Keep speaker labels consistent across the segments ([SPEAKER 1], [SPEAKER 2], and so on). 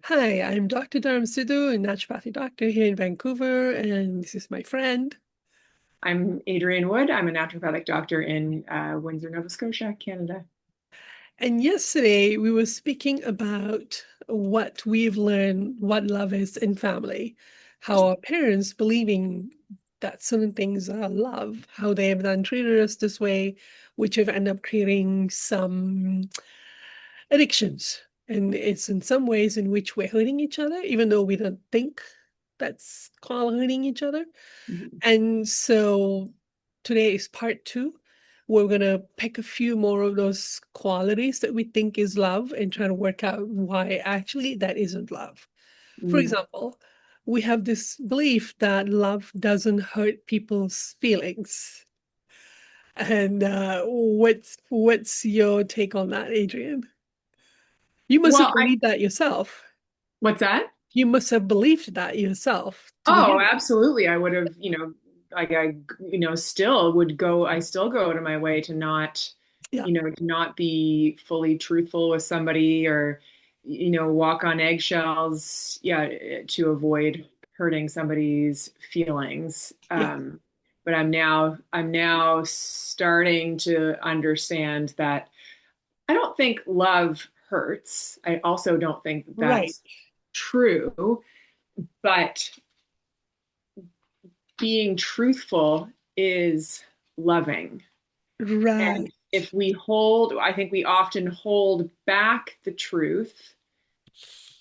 [SPEAKER 1] Hi, I'm Dr. Dharm Sidhu, a naturopathy doctor here in Vancouver, and this is my friend.
[SPEAKER 2] I'm Adrienne Wood. I'm a naturopathic doctor in Windsor, Nova Scotia, Canada.
[SPEAKER 1] And yesterday we were speaking about what we've learned, what love is in family, how our parents believing that certain things are love, how they have done treated us this way, which have ended up creating some addictions. And it's in some ways in which we're hurting each other, even though we don't think that's called hurting each other.
[SPEAKER 2] Mhm.
[SPEAKER 1] And so today is part two. We're going to pick a few more of those qualities that we think is love and try to work out why actually that isn't love. For
[SPEAKER 2] Mm.
[SPEAKER 1] example, we have this belief that love doesn't hurt people's feelings. And what's your take on that, Adrienne? You must have
[SPEAKER 2] Well,
[SPEAKER 1] believed that yourself.
[SPEAKER 2] what's that?
[SPEAKER 1] You must have believed that yourself to
[SPEAKER 2] Oh,
[SPEAKER 1] begin with.
[SPEAKER 2] absolutely. I would have, like still would go, I still go to my way to not,
[SPEAKER 1] Yeah,
[SPEAKER 2] to not be fully truthful with somebody or, walk on eggshells, yeah, to avoid hurting somebody's feelings.
[SPEAKER 1] yeah,
[SPEAKER 2] But I'm now starting to understand that I don't think love hurts. I also don't think
[SPEAKER 1] right,
[SPEAKER 2] that's true, but being truthful is loving.
[SPEAKER 1] right.
[SPEAKER 2] And if we hold, I think we often hold back the truth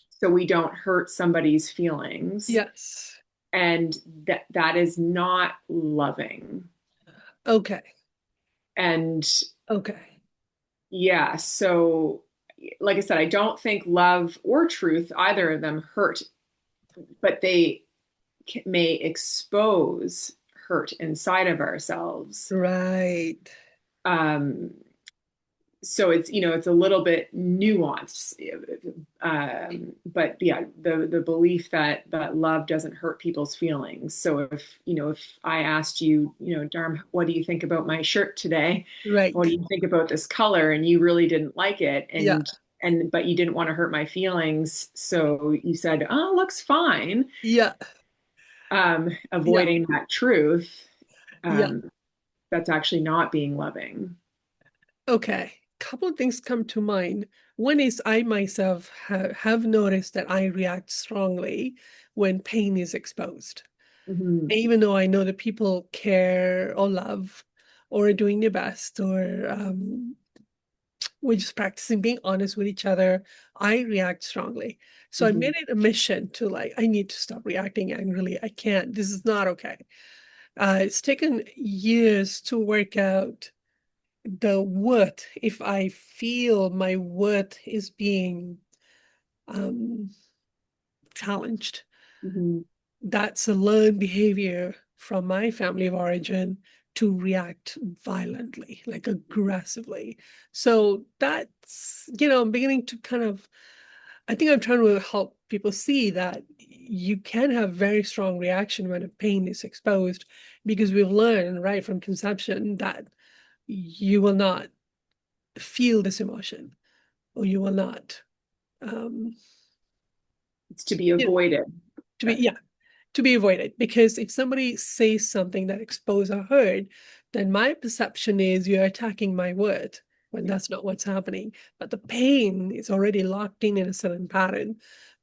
[SPEAKER 2] so we don't hurt somebody's feelings.
[SPEAKER 1] Yes.
[SPEAKER 2] And that is not loving.
[SPEAKER 1] Okay.
[SPEAKER 2] And
[SPEAKER 1] Okay.
[SPEAKER 2] yeah, so like I said, I don't think love or truth, either of them hurt, but they may expose hurt inside of ourselves.
[SPEAKER 1] Right.
[SPEAKER 2] Um, so it's a little bit nuanced, but yeah, the belief that love doesn't hurt people's feelings. So if I asked you, Dharm, what do you think about my shirt today? What do
[SPEAKER 1] Right.
[SPEAKER 2] you think about this color? And you really didn't like it,
[SPEAKER 1] Yeah.
[SPEAKER 2] and but you didn't want to hurt my feelings, so you said, oh, looks fine.
[SPEAKER 1] Yeah. Yeah.
[SPEAKER 2] Avoiding that truth,
[SPEAKER 1] Yeah.
[SPEAKER 2] um, that's actually not being loving.
[SPEAKER 1] Okay. Couple of things come to mind. One is I myself have noticed that I react strongly when pain is exposed.
[SPEAKER 2] Mhm.
[SPEAKER 1] Even though I know that people care or love or are doing their best or we're just practicing being honest with each other, I react strongly. So I
[SPEAKER 2] Mhm.
[SPEAKER 1] made it a mission to like, I need to stop reacting angrily. I can't. This is not okay. It's taken years to work out the worth. If I feel my worth is being um, challenged,
[SPEAKER 2] Mhm.
[SPEAKER 1] that's a learned behavior from my family of origin to react violently, like aggressively. So that's, I'm beginning to kind of, I think I'm trying to help people see that you can have very strong reaction when a pain is exposed because we've learned right from conception that you will not feel this emotion or you will not um
[SPEAKER 2] It's to be
[SPEAKER 1] you know,
[SPEAKER 2] avoided.
[SPEAKER 1] to be yeah to be avoided because if somebody says something that exposes a hurt, then my perception is you're attacking my word when
[SPEAKER 2] Yeah,
[SPEAKER 1] that's not what's happening. But the pain is already locked in a certain pattern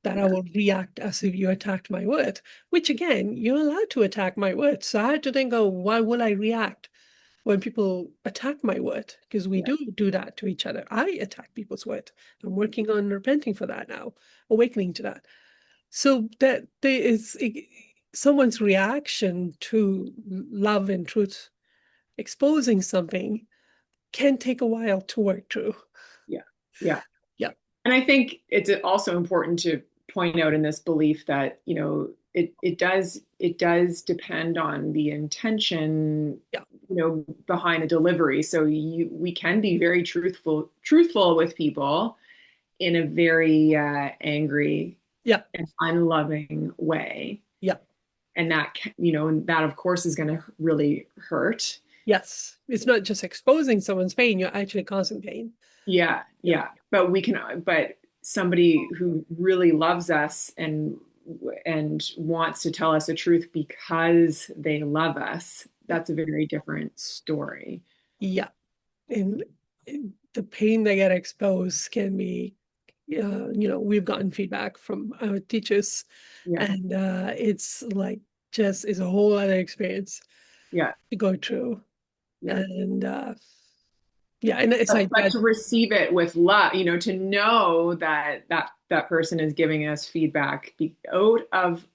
[SPEAKER 1] that I
[SPEAKER 2] yeah,
[SPEAKER 1] will react as if you attacked my word, which again, you're allowed to attack my word. So I had to think, oh, why will I react when people attack my word? Because we
[SPEAKER 2] yeah.
[SPEAKER 1] do that to each other. I attack people's word. I'm working on repenting for that now, awakening to that. So that there is someone's reaction to love and truth exposing something can take a while to work through.
[SPEAKER 2] Yeah, yeah.
[SPEAKER 1] Yeah,
[SPEAKER 2] And I think it's also important to point out in this belief that, it does depend on the intention,
[SPEAKER 1] yeah,
[SPEAKER 2] behind the delivery. So we can be very truthful with people in a very angry
[SPEAKER 1] yeah,
[SPEAKER 2] and unloving way.
[SPEAKER 1] yeah.
[SPEAKER 2] And that of course is going to really hurt.
[SPEAKER 1] Yes. It's not just exposing someone's pain, you're actually causing pain.
[SPEAKER 2] Yeah,
[SPEAKER 1] Yeah,
[SPEAKER 2] yeah. But somebody who really loves us and wants to tell us the truth because they love us, that's a very different story.
[SPEAKER 1] Yeah. And the pain that get exposed can be, we've gotten feedback from our teachers,
[SPEAKER 2] Yeah,
[SPEAKER 1] and it's like just is a whole other experience
[SPEAKER 2] yeah,
[SPEAKER 1] to go through.
[SPEAKER 2] yeah.
[SPEAKER 1] And yeah, and it's like
[SPEAKER 2] But
[SPEAKER 1] that.
[SPEAKER 2] to receive it with love, to know that that person is giving us feedback out of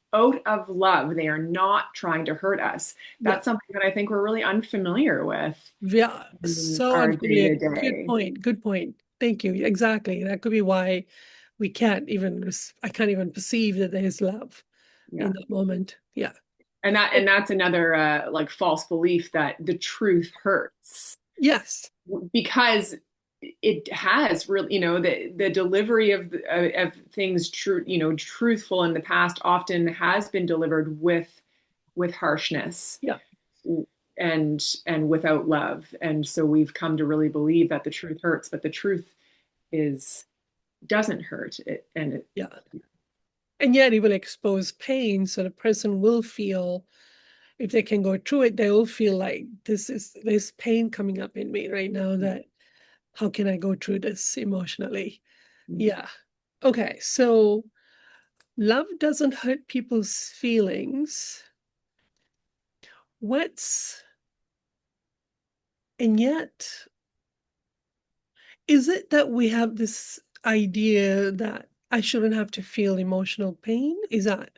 [SPEAKER 2] love. They are not trying to hurt us.
[SPEAKER 1] Yeah,
[SPEAKER 2] That's something that I think we're really unfamiliar with
[SPEAKER 1] yeah,
[SPEAKER 2] in
[SPEAKER 1] so
[SPEAKER 2] our day
[SPEAKER 1] unfamiliar.
[SPEAKER 2] to
[SPEAKER 1] Good
[SPEAKER 2] day.
[SPEAKER 1] point. Good point. Thank you. Exactly. That could be why I can't even perceive that there's love in
[SPEAKER 2] Yeah.
[SPEAKER 1] that moment. Yeah.
[SPEAKER 2] And that's another like false belief that the truth hurts
[SPEAKER 1] Yes.
[SPEAKER 2] because it has really, the delivery of things true, truthful in the past often has been delivered with harshness
[SPEAKER 1] Yeah.
[SPEAKER 2] and without love. And so we've come to really believe that the truth hurts, but the truth is doesn't hurt it. And it,
[SPEAKER 1] Yeah. And yet it will expose pain. So the person will feel, if they can go through it, they will feel like there's pain coming up in me right now, that how can I go through this emotionally? Yeah. Okay. So love doesn't hurt people's feelings. What's, and yet, is it that we have this idea that I shouldn't have to feel emotional pain? Is that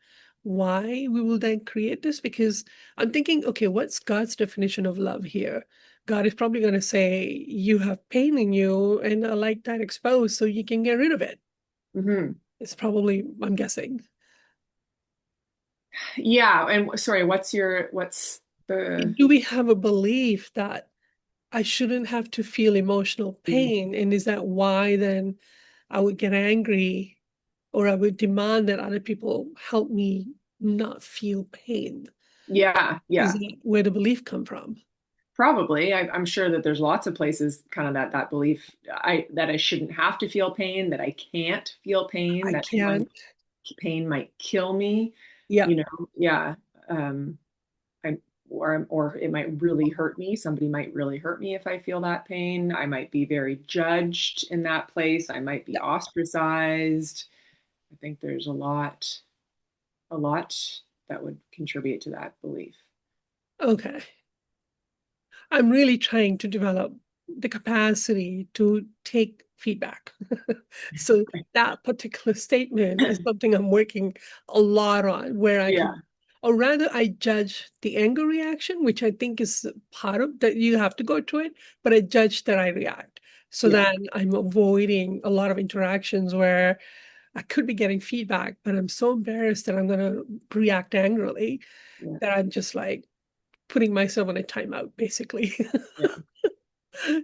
[SPEAKER 1] why we will then create this? Because I'm thinking, okay, what's God's definition of love here? God is probably going to say, you have pain in you, and I like that exposed so you can get rid of it.
[SPEAKER 2] Mhm.
[SPEAKER 1] It's probably, I'm guessing.
[SPEAKER 2] Yeah. And sorry, what's the,
[SPEAKER 1] Do we have a belief that I shouldn't have to feel emotional pain? And is that why then I would get angry, or I would demand that other people help me not feel pain?
[SPEAKER 2] yeah,
[SPEAKER 1] Is
[SPEAKER 2] yeah.
[SPEAKER 1] that where the belief come from?
[SPEAKER 2] Probably. I'm sure that there's lots of places kind of that belief that I shouldn't have to feel pain, that I can't feel pain,
[SPEAKER 1] I
[SPEAKER 2] that
[SPEAKER 1] can't.
[SPEAKER 2] pain might kill me,
[SPEAKER 1] Yeah.
[SPEAKER 2] you know. Yeah. Um I or it might really hurt me. Somebody might really hurt me if I feel that pain. I might be very judged in that place. I might be
[SPEAKER 1] Yeah.
[SPEAKER 2] ostracized. I think there's a lot that would contribute to that belief.
[SPEAKER 1] Okay. I'm really trying to develop the capacity to take feedback. So that particular statement is something I'm working a lot on, where I
[SPEAKER 2] Yeah.
[SPEAKER 1] can, or rather, I judge the anger reaction, which I think is part of that. You have to go through it, but I judge that I react. So
[SPEAKER 2] Yeah.
[SPEAKER 1] then I'm avoiding a lot of interactions where I could be getting feedback, but I'm so embarrassed that I'm going to react angrily
[SPEAKER 2] Yeah.
[SPEAKER 1] that I'm just like putting myself on a timeout, basically.
[SPEAKER 2] Yeah.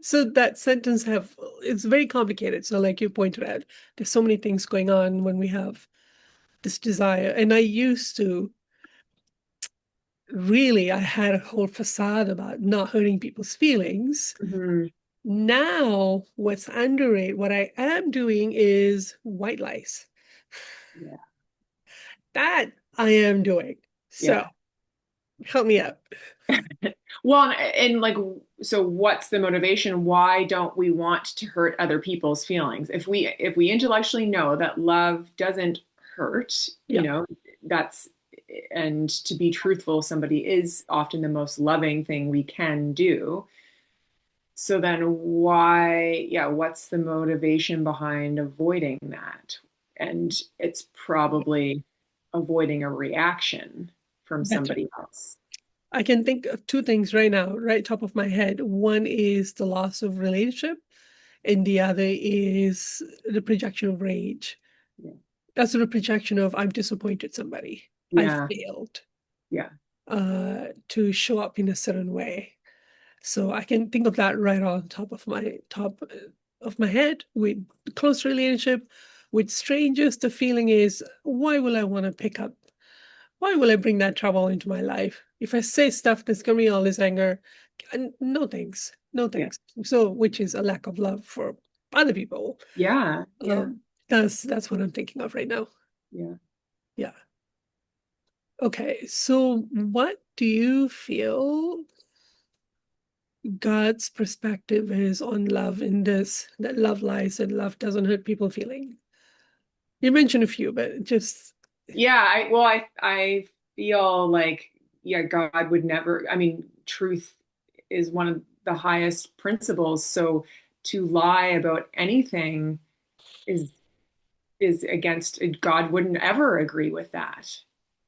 [SPEAKER 1] So that sentence it's very complicated. So like you pointed out, there's so many things going on when we have this desire. And I used to really, I had a whole facade about not hurting people's feelings.
[SPEAKER 2] Mhm.
[SPEAKER 1] Now, what's under it, what I am doing is white lies.
[SPEAKER 2] Yeah.
[SPEAKER 1] That I am doing. So
[SPEAKER 2] Yeah.
[SPEAKER 1] help me out.
[SPEAKER 2] Well, and like, so what's the motivation? Why don't we want to hurt other people's feelings? If we intellectually know that love doesn't hurt,
[SPEAKER 1] Yeah.
[SPEAKER 2] that's and to be truthful, somebody is often the most loving thing we can do. So then why, yeah, what's the motivation behind avoiding that? And it's probably avoiding a reaction from
[SPEAKER 1] That's
[SPEAKER 2] somebody else.
[SPEAKER 1] I can think of two things right now, right top of my head. One is the loss of relationship, and the other is the projection of rage.
[SPEAKER 2] Yeah.
[SPEAKER 1] That's the projection of I've disappointed somebody. I
[SPEAKER 2] Yeah.
[SPEAKER 1] failed
[SPEAKER 2] Yeah.
[SPEAKER 1] to show up in a certain way. So I can think of that right on top of my head. With close relationship with strangers, the feeling is, why will I want to pick up? Why will I bring that trouble into my life? If I say stuff that's gonna be all this anger, and no thanks, no
[SPEAKER 2] Yeah.
[SPEAKER 1] thanks. So, which is a lack of love for other people.
[SPEAKER 2] Yeah. Yeah.
[SPEAKER 1] That's what I'm thinking of right now.
[SPEAKER 2] Yeah.
[SPEAKER 1] Yeah. Okay. So what do you feel God's perspective is on love in this, that love lies and love doesn't hurt people feeling? You mentioned a few, but just
[SPEAKER 2] Yeah, I feel like yeah, God would never, I mean, truth is one of the highest principles. So to lie about anything is is against God wouldn't ever agree with that.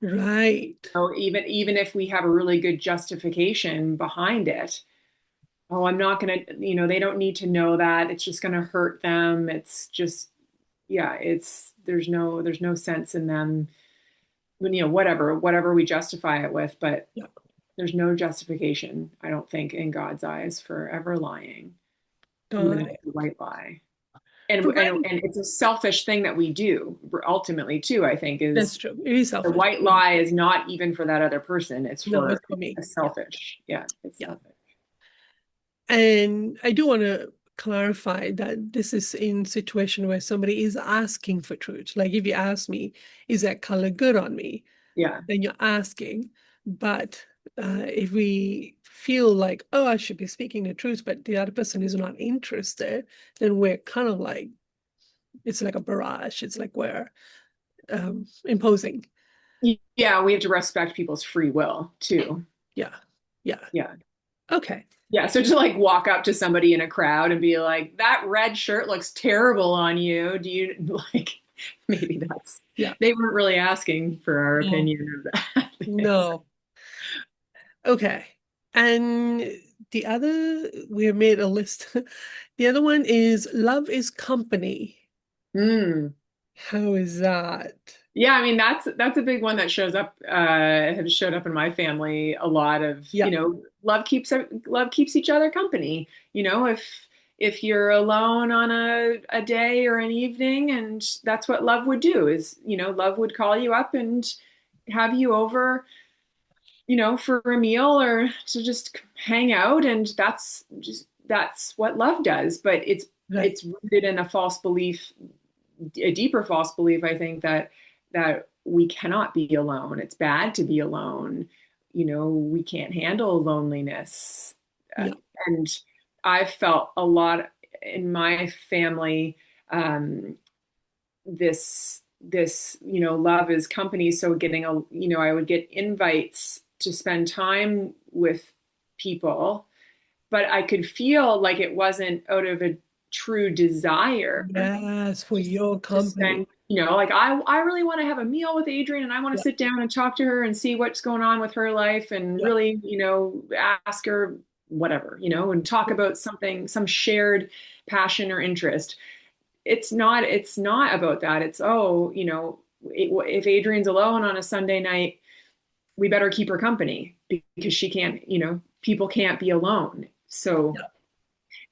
[SPEAKER 1] right,
[SPEAKER 2] So even if we have a really good justification behind it, oh, I'm not gonna, they don't need to know that. It's just gonna hurt them. It's just, yeah, it's there's no sense in them when, whatever we justify it with, but
[SPEAKER 1] yeah,
[SPEAKER 2] there's no justification, I don't think, in God's eyes for ever lying, even if
[SPEAKER 1] right,
[SPEAKER 2] it's a white lie. And
[SPEAKER 1] right.
[SPEAKER 2] it's a selfish thing that we do ultimately too, I think,
[SPEAKER 1] That's
[SPEAKER 2] is
[SPEAKER 1] true. It is
[SPEAKER 2] the
[SPEAKER 1] selfish.
[SPEAKER 2] white lie is not even for that other person. It's
[SPEAKER 1] No,
[SPEAKER 2] for
[SPEAKER 1] it's for me.
[SPEAKER 2] a
[SPEAKER 1] Yeah,
[SPEAKER 2] selfish. Yeah, it's
[SPEAKER 1] yeah.
[SPEAKER 2] selfish.
[SPEAKER 1] And I do want to clarify that this is in situation where somebody is asking for truth. Like if you ask me, is that color good on me?
[SPEAKER 2] Yeah.
[SPEAKER 1] Then you're asking. But if we feel like, oh, I should be speaking the truth, but the other person is not interested, then we're kind of like, it's like a barrage. It's like we're imposing.
[SPEAKER 2] Yeah, we have to respect people's free will too.
[SPEAKER 1] Yeah. Yeah.
[SPEAKER 2] Yeah.
[SPEAKER 1] Okay.
[SPEAKER 2] Yeah, so to like walk up to somebody in a crowd and be like, "That red shirt looks terrible on you. Do you like?" Maybe that's
[SPEAKER 1] Yeah.
[SPEAKER 2] they weren't really asking for our
[SPEAKER 1] No.
[SPEAKER 2] opinion of that.
[SPEAKER 1] No. Okay. And the other, we have made a list. The other one is love is company.
[SPEAKER 2] Hmm.
[SPEAKER 1] How is that?
[SPEAKER 2] Yeah, I mean that's a big one that shows up has showed up in my family a lot of,
[SPEAKER 1] Yeah.
[SPEAKER 2] love keeps each other company. If you're alone on a day or an evening, and that's what love would do is, love would call you up and have you over, for a meal or to just hang out, and that's what love does. But
[SPEAKER 1] Right.
[SPEAKER 2] it's rooted in a false belief, a deeper false belief, I think, that we cannot be alone. It's bad to be alone. We can't handle loneliness. Uh,
[SPEAKER 1] Yeah.
[SPEAKER 2] and I've felt a lot in my family, um, love is company. So I would get invites to spend time with people, but I could feel like it wasn't out of a true desire
[SPEAKER 1] Yes, for your
[SPEAKER 2] to
[SPEAKER 1] company.
[SPEAKER 2] spend, like I really want to have a meal with Adrienne, and I want to
[SPEAKER 1] Yeah.
[SPEAKER 2] sit down and talk to her and see what's going on with her life and
[SPEAKER 1] Yeah.
[SPEAKER 2] really, ask her whatever, and talk about something, some shared passion or interest. It's not about that. It's, oh, if Adrienne's alone on a Sunday night, we better keep her company because she can't, people can't be alone. So
[SPEAKER 1] Yeah.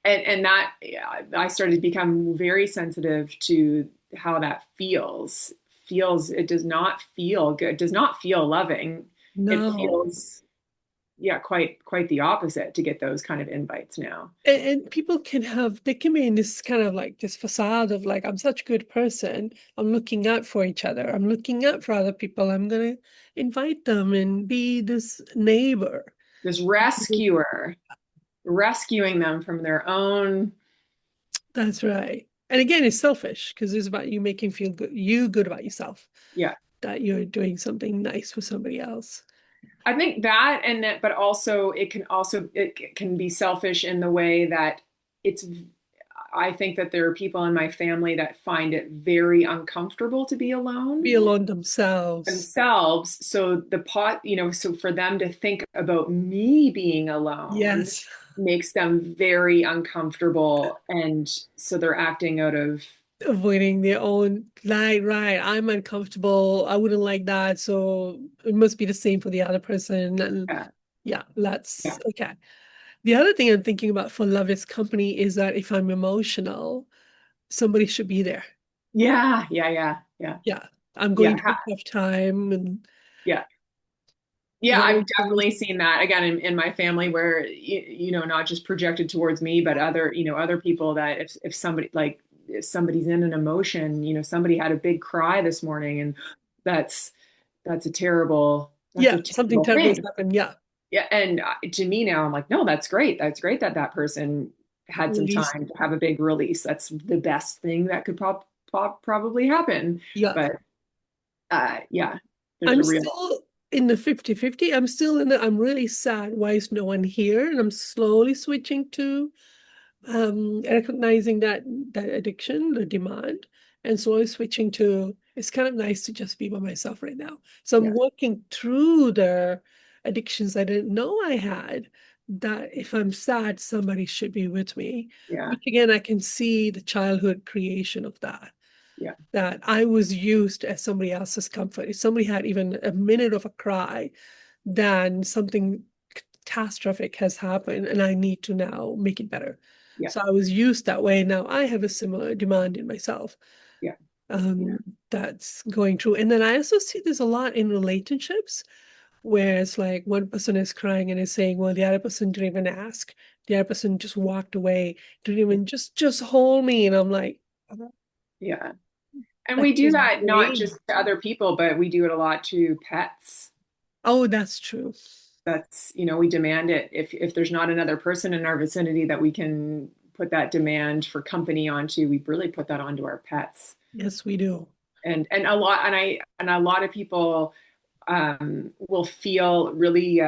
[SPEAKER 2] and that, yeah, I started to become very sensitive to how that feels. It does not feel good, does not feel loving. It
[SPEAKER 1] No.
[SPEAKER 2] feels, yeah, quite the opposite to get those kind of invites now.
[SPEAKER 1] And people can have, they can be in this kind of like this facade of like, I'm such a good person. I'm looking out for each other. I'm looking out for other people. I'm going to invite them and be this neighbor.
[SPEAKER 2] This rescuer, rescuing them from their own.
[SPEAKER 1] That's right. And again, it's selfish because it's about you making feel good, you good about yourself,
[SPEAKER 2] Yeah,
[SPEAKER 1] that you're doing something nice for somebody else.
[SPEAKER 2] I think that, and that, but also it can be selfish in the way that it's. I think that there are people in my family that find it very uncomfortable to be alone
[SPEAKER 1] Be alone themselves.
[SPEAKER 2] themselves. So so for them to think about me being alone
[SPEAKER 1] Yes.
[SPEAKER 2] makes them very uncomfortable. And so they're acting out of,
[SPEAKER 1] Avoiding their own, right. I'm uncomfortable. I wouldn't like that. So it must be the same for the other person. And
[SPEAKER 2] yeah,
[SPEAKER 1] yeah, that's
[SPEAKER 2] yeah,
[SPEAKER 1] okay. The other thing I'm thinking about for love is company is that if I'm emotional, somebody should be there.
[SPEAKER 2] yeah, yeah, yeah, yeah,
[SPEAKER 1] Yeah. I'm
[SPEAKER 2] yeah,
[SPEAKER 1] going through a tough time and
[SPEAKER 2] yeah. Yeah,
[SPEAKER 1] whatever.
[SPEAKER 2] I've definitely seen that again in my family where, not just projected towards me, but other people that if somebody like if somebody's in an emotion, somebody had a big cry this morning, and that's that's
[SPEAKER 1] Yeah,
[SPEAKER 2] a
[SPEAKER 1] something
[SPEAKER 2] terrible
[SPEAKER 1] terrible has
[SPEAKER 2] thing.
[SPEAKER 1] happened. Yeah,
[SPEAKER 2] Yeah, and to me now, I'm like, no, that's great. That's great that that person had some
[SPEAKER 1] release.
[SPEAKER 2] time to have a big release. That's the best thing that could probably happen.
[SPEAKER 1] Yeah.
[SPEAKER 2] But yeah, there's
[SPEAKER 1] I'm
[SPEAKER 2] a real,
[SPEAKER 1] still in the 50-50. I'm still in the, I'm really sad. Why is no one here? And I'm slowly switching to recognizing that addiction, the demand, and slowly switching to it's kind of nice to just be by myself right now. So I'm
[SPEAKER 2] yeah,
[SPEAKER 1] working through the addictions I didn't know I had, that if I'm sad, somebody should be with me.
[SPEAKER 2] yeah,
[SPEAKER 1] Which again, I can see the childhood creation of that.
[SPEAKER 2] yeah,
[SPEAKER 1] That I was used as somebody else's comfort. If somebody had even a minute of a cry, then something catastrophic has happened and I need to now make it better.
[SPEAKER 2] yeah,
[SPEAKER 1] So I was used that way. Now I have a similar demand in myself
[SPEAKER 2] yeah, yeah,
[SPEAKER 1] um, that's going through. And then I also see this a lot in relationships where it's like one person is crying and is saying, well, the other person didn't even ask. The other person just walked away, didn't even just hold me. And I'm like, "Oh,
[SPEAKER 2] yeah. And
[SPEAKER 1] that
[SPEAKER 2] we do
[SPEAKER 1] is
[SPEAKER 2] that not
[SPEAKER 1] brave."
[SPEAKER 2] just to other people, but we do it a lot to pets.
[SPEAKER 1] Oh, that's true.
[SPEAKER 2] That's, we demand it. If there's not another person in our vicinity that we can put that demand for company onto, we really put that onto our pets.
[SPEAKER 1] Yes, we do.
[SPEAKER 2] And a lot of people will feel really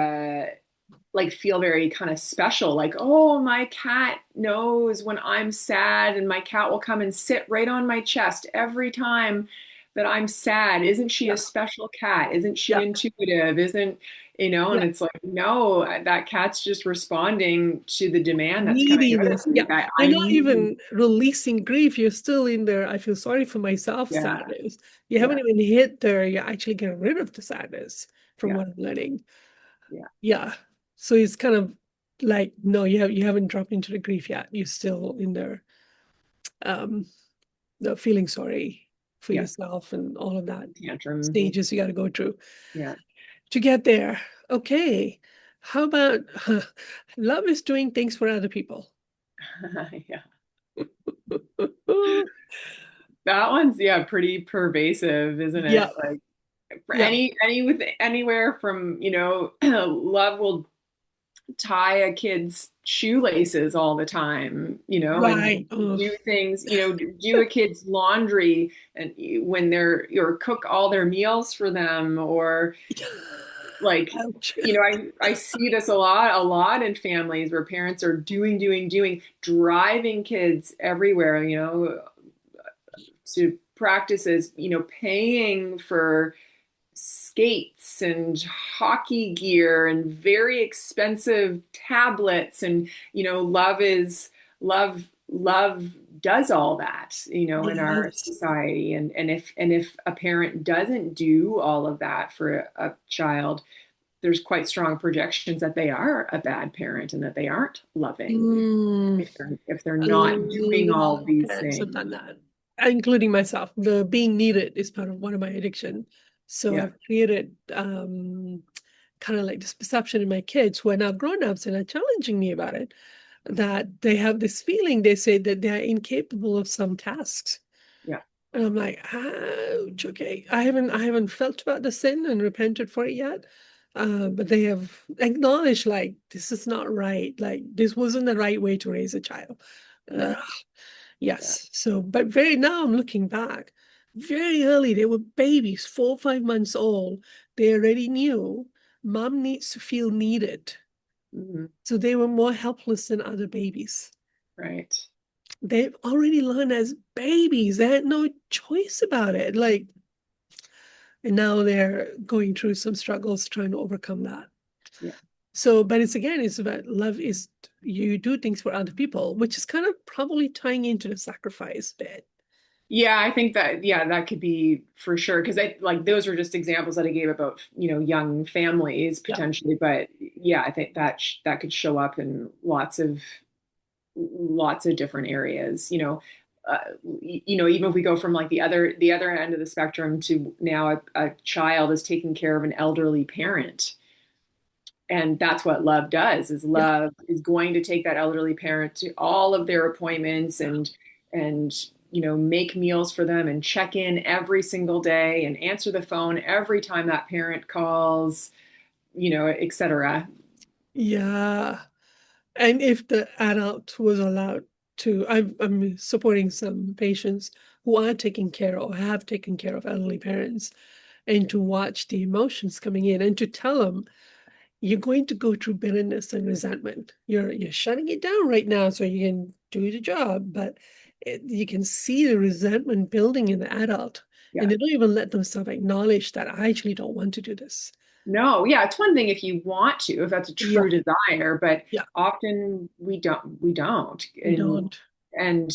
[SPEAKER 2] like feel very kind of special, like, oh, my cat knows when I'm sad, and my cat will come and sit right on my chest every time that I'm sad. Isn't she
[SPEAKER 1] Yeah.
[SPEAKER 2] a special cat? Isn't she
[SPEAKER 1] Yeah.
[SPEAKER 2] intuitive? Isn't, and
[SPEAKER 1] Yeah.
[SPEAKER 2] it's like, no, that cat's just responding to the demand that's coming out of
[SPEAKER 1] Neediness.
[SPEAKER 2] me
[SPEAKER 1] Yeah.
[SPEAKER 2] that
[SPEAKER 1] You're
[SPEAKER 2] I
[SPEAKER 1] not
[SPEAKER 2] need.
[SPEAKER 1] even releasing grief. You're still in there. I feel sorry for myself
[SPEAKER 2] Yeah,
[SPEAKER 1] sadness. You haven't
[SPEAKER 2] yeah,
[SPEAKER 1] even hit there. You're actually getting rid of the sadness from
[SPEAKER 2] yeah,
[SPEAKER 1] what I'm learning.
[SPEAKER 2] yeah,
[SPEAKER 1] Yeah. So it's kind of like, no, you haven't dropped into the grief yet. You're still in there, um, no, feeling sorry for
[SPEAKER 2] yeah.
[SPEAKER 1] yourself and all of that
[SPEAKER 2] Tantrum.
[SPEAKER 1] stages you got to go through
[SPEAKER 2] Yeah,
[SPEAKER 1] to get there. Okay. How about love is doing things for other people?
[SPEAKER 2] yeah. That one's, yeah, pretty pervasive, isn't
[SPEAKER 1] Yeah.
[SPEAKER 2] it? Like, for
[SPEAKER 1] Yeah.
[SPEAKER 2] any with anywhere from, love will tie a kid's shoelaces all the time, and
[SPEAKER 1] Right. Oh,
[SPEAKER 2] do things, do a kid's laundry, and when they're or cook all their meals for them, or like,
[SPEAKER 1] ouch.
[SPEAKER 2] I see this a lot in families where parents are doing, driving kids everywhere, to practices, paying for skates and hockey gear and very expensive tablets, and love does all that, in our
[SPEAKER 1] Yes.
[SPEAKER 2] society, and if a parent doesn't do all of that for a child, there's quite strong projections that they are a bad parent and that they aren't loving
[SPEAKER 1] Mm,
[SPEAKER 2] if they're
[SPEAKER 1] a
[SPEAKER 2] not doing
[SPEAKER 1] lot
[SPEAKER 2] all
[SPEAKER 1] of
[SPEAKER 2] these
[SPEAKER 1] parents have
[SPEAKER 2] things.
[SPEAKER 1] done that, including myself. The being needed is part of one of my addiction. So
[SPEAKER 2] Yeah.
[SPEAKER 1] I've created kind of like this perception in my kids who are now grown-ups and are challenging me about it, that they have this feeling, they say that they're incapable of some tasks.
[SPEAKER 2] Yeah.
[SPEAKER 1] And I'm like, ouch, okay. I haven't felt about the sin and repented for it yet. But they have acknowledged like this is not right. Like this wasn't the right way to raise a child.
[SPEAKER 2] Yeah.
[SPEAKER 1] Ugh,
[SPEAKER 2] Yeah.
[SPEAKER 1] yes. So, but very now I'm looking back, very early, they were babies, 4 or 5 months old. They already knew mom needs to feel needed.
[SPEAKER 2] Mhm.
[SPEAKER 1] So they were more helpless than other babies.
[SPEAKER 2] Right.
[SPEAKER 1] They've already learned as babies. They had no choice about it. Like, and now they're going through some struggles trying to overcome that.
[SPEAKER 2] Yeah.
[SPEAKER 1] So, but it's again, it's about love is you do things for other people, which is kind of probably tying into the sacrifice bit.
[SPEAKER 2] Yeah, I think that, yeah, that could be for sure. Because I like those were just examples that I gave about, young families
[SPEAKER 1] Yeah.
[SPEAKER 2] potentially. But yeah, I think that that could show up in lots of different areas. Even if we go from like the other end of the spectrum to now a child is taking care of an elderly parent, and that's what love does. Is
[SPEAKER 1] Yeah.
[SPEAKER 2] love is going to take that elderly parent to all of their appointments, and make meals for them and check in every single day and answer the phone every time that parent calls, et cetera.
[SPEAKER 1] Yeah. And if the adult was allowed to, I'm supporting some patients who are taking care or have taken care of elderly parents, and to watch the emotions coming in and to tell them you're going to go through bitterness and resentment. You're shutting it down right now so you can do the job, but you can see the resentment building in the adult, and
[SPEAKER 2] Yeah.
[SPEAKER 1] they don't even let themselves acknowledge that I actually don't want to do this.
[SPEAKER 2] No, yeah, it's one thing if you want to, if that's a
[SPEAKER 1] Yeah,
[SPEAKER 2] true desire, but
[SPEAKER 1] yeah,
[SPEAKER 2] often we don't.
[SPEAKER 1] we don't.
[SPEAKER 2] And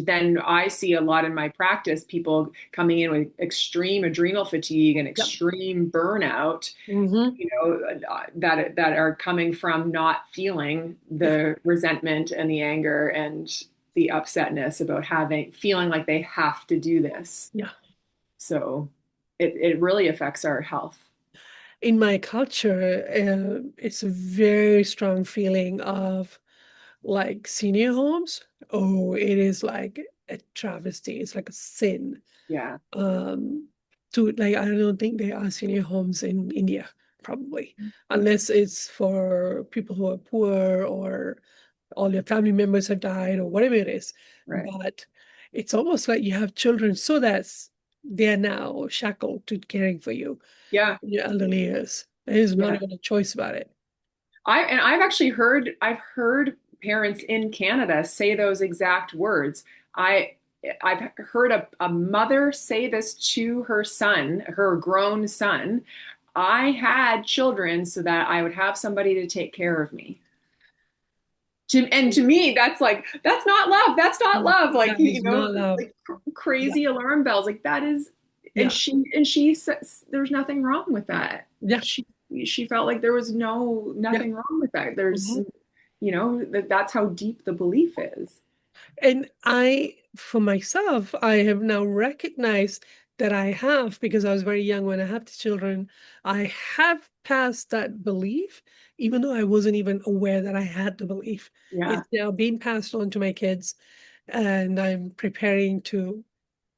[SPEAKER 2] then I see a lot in my practice, people coming in with extreme adrenal fatigue and
[SPEAKER 1] Yeah.
[SPEAKER 2] extreme burnout,
[SPEAKER 1] Hmm.
[SPEAKER 2] that are coming from not feeling
[SPEAKER 1] Yeah,
[SPEAKER 2] the resentment and the anger and the upsetness about feeling like they have to do this.
[SPEAKER 1] yeah.
[SPEAKER 2] So it really affects our health.
[SPEAKER 1] In my culture, it's a very strong feeling of like senior homes. Oh, it is like a travesty. It's like a sin.
[SPEAKER 2] Yeah.
[SPEAKER 1] Um, to like, I don't think there are senior homes in India, probably, unless it's for people who are poor or all your family members have died or whatever it is.
[SPEAKER 2] Right.
[SPEAKER 1] But it's almost like you have children so that's they're now shackled to caring for you
[SPEAKER 2] Yeah.
[SPEAKER 1] in your elderly years. There's not
[SPEAKER 2] Yeah.
[SPEAKER 1] even a choice about it.
[SPEAKER 2] I've actually heard parents in Canada say those exact words. I I've heard a mother say this to her son, her grown son. I had children so that I would have somebody to take care of me. And to me, that's like, that's not love. That's not love. Like,
[SPEAKER 1] That is not love.
[SPEAKER 2] like
[SPEAKER 1] Yeah,
[SPEAKER 2] crazy alarm bells. Like that is, and
[SPEAKER 1] yeah,
[SPEAKER 2] she says there's nothing wrong with that.
[SPEAKER 1] yeah,
[SPEAKER 2] She felt like there was
[SPEAKER 1] yeah.
[SPEAKER 2] nothing wrong with that. There's,
[SPEAKER 1] Mhm.
[SPEAKER 2] that's how deep the belief is.
[SPEAKER 1] And for myself, I have now recognized that I have, because I was very young when I had the children, I have passed that belief, even though I wasn't even aware that I had the belief.
[SPEAKER 2] Yeah.
[SPEAKER 1] It's now being passed on to my kids, and I'm preparing to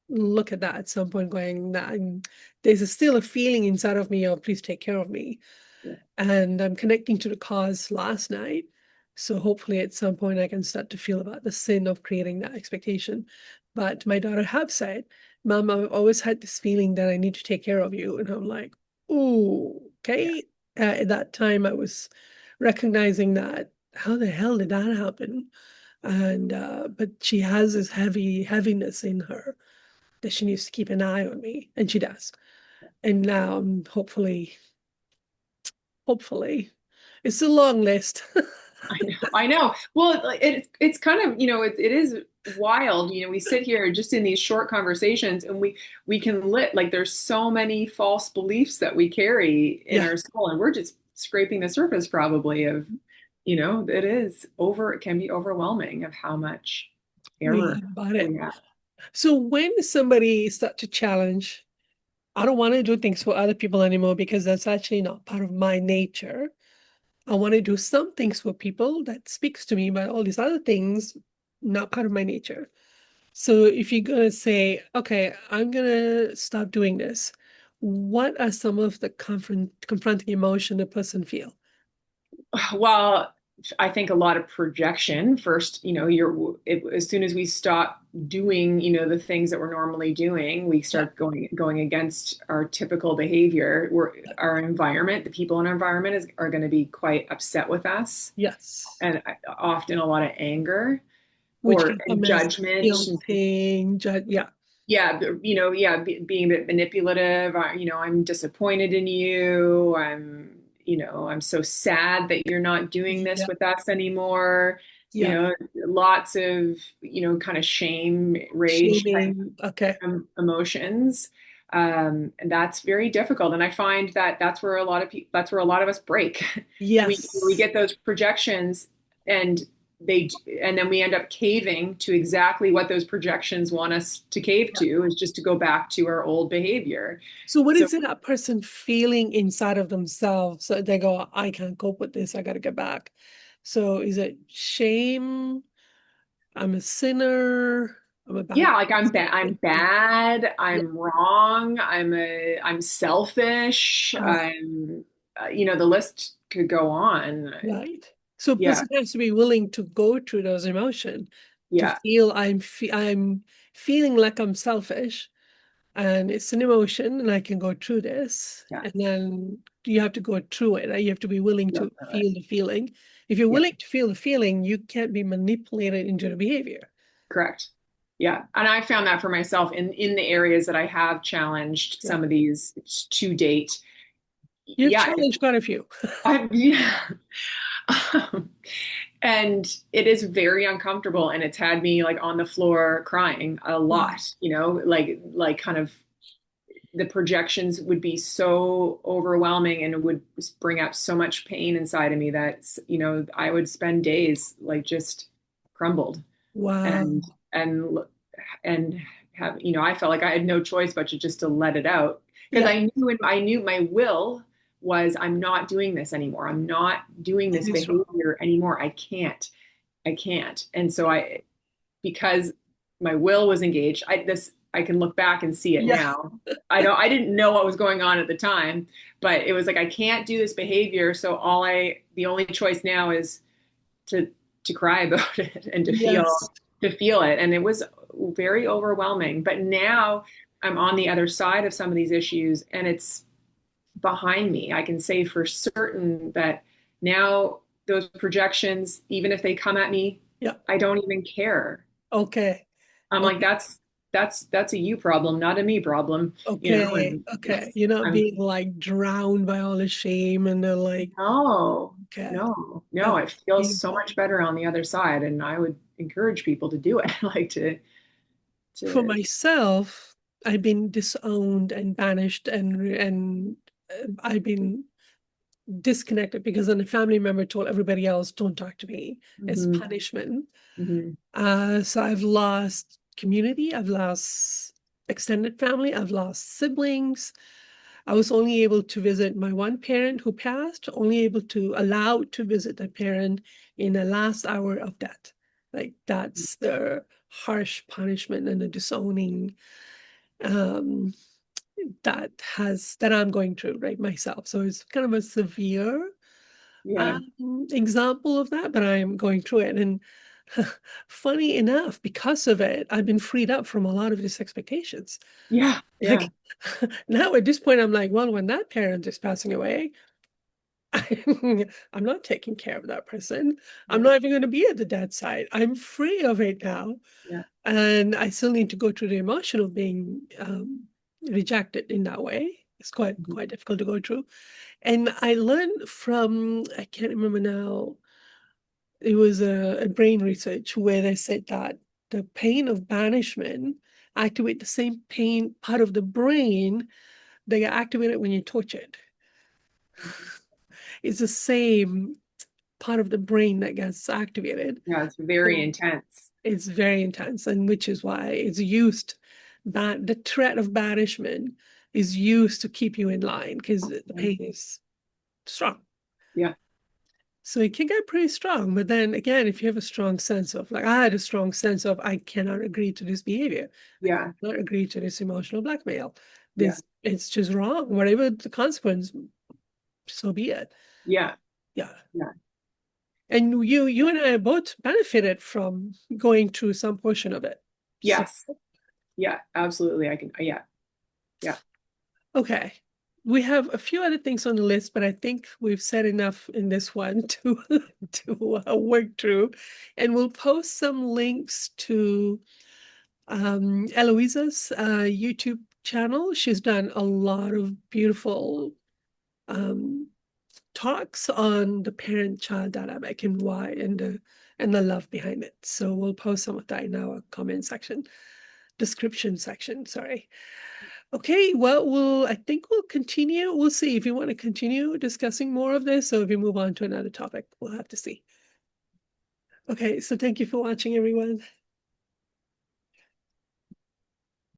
[SPEAKER 1] look at that at some point, going, that still a feeling inside of me of please take care of me.
[SPEAKER 2] Yeah.
[SPEAKER 1] And I'm connecting to the cause last night. So hopefully at some point I can start to feel about the sin of creating that expectation. But my daughter have said, Mom, I've always had this feeling that I need to take care of you. And I'm like, oh,
[SPEAKER 2] Yeah.
[SPEAKER 1] okay. At that time I was recognizing that how the hell did that happen? And but she has this heaviness in her that she needs to keep an eye on me, and she does. And now I'm hopefully, it's a long list.
[SPEAKER 2] I know. I know. Well, it's kind of, it is wild. We sit here just in these short conversations and we can like there's so many false beliefs that we carry in
[SPEAKER 1] Yeah,
[SPEAKER 2] our soul and we're just scraping the surface probably of, it can be overwhelming of how much
[SPEAKER 1] we
[SPEAKER 2] error
[SPEAKER 1] have about it.
[SPEAKER 2] we have.
[SPEAKER 1] So when somebody start to challenge, I don't want to do things for other people anymore because that's actually not part of my nature. I want to do some things for people that speaks to me, but all these other things, not part of my nature. So if you're gonna say, okay, I'm gonna stop doing this, what are some of the confronting emotion a person feel?
[SPEAKER 2] Well, I think a lot of projection first, as soon as we stop doing, the things that we're normally doing, we
[SPEAKER 1] Yeah.
[SPEAKER 2] start going against our typical behavior. Our environment, the people in our environment are going to be quite upset with us
[SPEAKER 1] Yes.
[SPEAKER 2] and often a lot of anger
[SPEAKER 1] Which can
[SPEAKER 2] and
[SPEAKER 1] come as
[SPEAKER 2] judgment.
[SPEAKER 1] guilting, yeah,
[SPEAKER 2] Yeah, being a bit manipulative. I'm disappointed in you. I'm so sad that you're not doing this
[SPEAKER 1] yeah,
[SPEAKER 2] with us anymore.
[SPEAKER 1] yeah.
[SPEAKER 2] Lots of, kind of shame, rage type
[SPEAKER 1] Shaming. Okay.
[SPEAKER 2] emotions. And that's very difficult. And I find that that's where a lot of us break. We
[SPEAKER 1] Yes.
[SPEAKER 2] get those projections and they and then we end up caving to exactly what those projections want us to cave
[SPEAKER 1] Yeah.
[SPEAKER 2] to is just to go back to our old behavior.
[SPEAKER 1] So what
[SPEAKER 2] So
[SPEAKER 1] is it that person feeling inside of themselves? So they go, I can't cope with this. I got to get back. So is it shame? I'm a sinner. I'm a bad
[SPEAKER 2] Yeah, like I'm
[SPEAKER 1] person.
[SPEAKER 2] bad,
[SPEAKER 1] Yeah.
[SPEAKER 2] I'm wrong, I'm selfish,
[SPEAKER 1] Oh,
[SPEAKER 2] the list could go on.
[SPEAKER 1] right. So
[SPEAKER 2] Yeah,
[SPEAKER 1] person has to be willing to go through those emotions to
[SPEAKER 2] yeah,
[SPEAKER 1] feel I'm feeling like I'm selfish, and it's an emotion, and I can go through this.
[SPEAKER 2] yeah,
[SPEAKER 1] And then you have to go through it. Right? You have to be willing
[SPEAKER 2] feel
[SPEAKER 1] to
[SPEAKER 2] through it.
[SPEAKER 1] feel the feeling. If you're
[SPEAKER 2] Yeah,
[SPEAKER 1] willing to feel the feeling, you can't be manipulated into the behavior.
[SPEAKER 2] correct. Yeah, and I found that for myself in the areas that I have challenged
[SPEAKER 1] Yeah.
[SPEAKER 2] some of these to date.
[SPEAKER 1] You've
[SPEAKER 2] Yeah,
[SPEAKER 1] challenged quite a few.
[SPEAKER 2] yeah. Um, and it is very uncomfortable, and it's had me like on the floor crying a
[SPEAKER 1] Wow.
[SPEAKER 2] lot, like kind of the projections would be so overwhelming and it would bring up so much pain inside of me that, I would spend days like just crumbled
[SPEAKER 1] Wow.
[SPEAKER 2] and and and have, I felt like I had no choice but to just to let it out because
[SPEAKER 1] Yeah,
[SPEAKER 2] I knew my will was I'm not doing this anymore. I'm not doing
[SPEAKER 1] it
[SPEAKER 2] this
[SPEAKER 1] is wrong.
[SPEAKER 2] behavior anymore. I can't. And so because my will was engaged, I can look back and see it
[SPEAKER 1] Yeah.
[SPEAKER 2] now. I didn't know what was going on at the time, but it was like I can't do this behavior, so the only choice now is to cry about it and to
[SPEAKER 1] Yes.
[SPEAKER 2] feel it. And it was very overwhelming. But now I'm on the other side of some of these issues and it's behind me. I can say for certain that now those projections, even if they come at me,
[SPEAKER 1] Yeah.
[SPEAKER 2] I don't even care.
[SPEAKER 1] Okay.
[SPEAKER 2] I'm like,
[SPEAKER 1] Okay.
[SPEAKER 2] that's a you problem, not a me problem,
[SPEAKER 1] Okay.
[SPEAKER 2] and
[SPEAKER 1] Okay. You're not
[SPEAKER 2] I'm
[SPEAKER 1] being like drowned by all the shame and the like,
[SPEAKER 2] no,
[SPEAKER 1] okay.
[SPEAKER 2] no, no,
[SPEAKER 1] Okay.
[SPEAKER 2] it feels so
[SPEAKER 1] Beautiful.
[SPEAKER 2] much better on the other side. And I would encourage people to do it, like
[SPEAKER 1] For
[SPEAKER 2] to
[SPEAKER 1] myself, I've been disowned and banished, and I've been disconnected because then a family member told everybody else, don't talk to me. It's
[SPEAKER 2] hmm
[SPEAKER 1] punishment.
[SPEAKER 2] hmm
[SPEAKER 1] So I've lost community, I've lost extended family, I've lost siblings. I was only able to visit my one parent who passed, only able to allow to visit the parent in the last hour of death. Like that's the harsh punishment and the disowning um, that I'm going through right myself. So it's kind of a severe
[SPEAKER 2] yeah,
[SPEAKER 1] example of that, but I'm going through it. And funny enough, because of it, I've been freed up from a lot of these expectations.
[SPEAKER 2] yeah, yeah,
[SPEAKER 1] Like now at this point, I'm like, well, when that parent is passing away, I'm not taking care of that person. I'm
[SPEAKER 2] yeah,
[SPEAKER 1] not even going to be at the dad's side. I'm free of it now.
[SPEAKER 2] yeah,
[SPEAKER 1] And I still need to go through the emotion of being rejected in that way. It's
[SPEAKER 2] mhm,
[SPEAKER 1] quite difficult to go through. And I learned from, I can't remember now, it was a brain research where they said that the pain of banishment activate the same pain part of the brain that get activated when you're tortured. It's the same part of the brain that gets activated.
[SPEAKER 2] yeah. It's very
[SPEAKER 1] So
[SPEAKER 2] intense.
[SPEAKER 1] it's very intense, and which is why it's used that the threat of banishment is used to keep you in line because the
[SPEAKER 2] Yeah,
[SPEAKER 1] pain is strong.
[SPEAKER 2] yeah,
[SPEAKER 1] So it can get pretty strong. But then again, if you have a strong sense of, like I had a strong sense of, I cannot agree to this behavior. I
[SPEAKER 2] yeah,
[SPEAKER 1] cannot agree to this emotional blackmail.
[SPEAKER 2] yeah,
[SPEAKER 1] This, it's just wrong. Whatever the consequence, so be it.
[SPEAKER 2] yeah,
[SPEAKER 1] Yeah.
[SPEAKER 2] yeah.
[SPEAKER 1] And you and I both benefited from going through some portion of it. So
[SPEAKER 2] Yes, yeah, absolutely. I can, yeah, yeah,
[SPEAKER 1] okay. We have a few other things on the list, but I think we've said enough in this one to work through. And we'll post some links to Eloisa's YouTube channel. She's done a lot of beautiful um, talks on the parent-child dynamic and why and the love behind it. So we'll post some of that in our comment section, description section, sorry. Okay, well, I think we'll continue. We'll see if you want to continue discussing more of this, or if you move on to another topic, we'll have to see. Okay, so thank you for watching, everyone.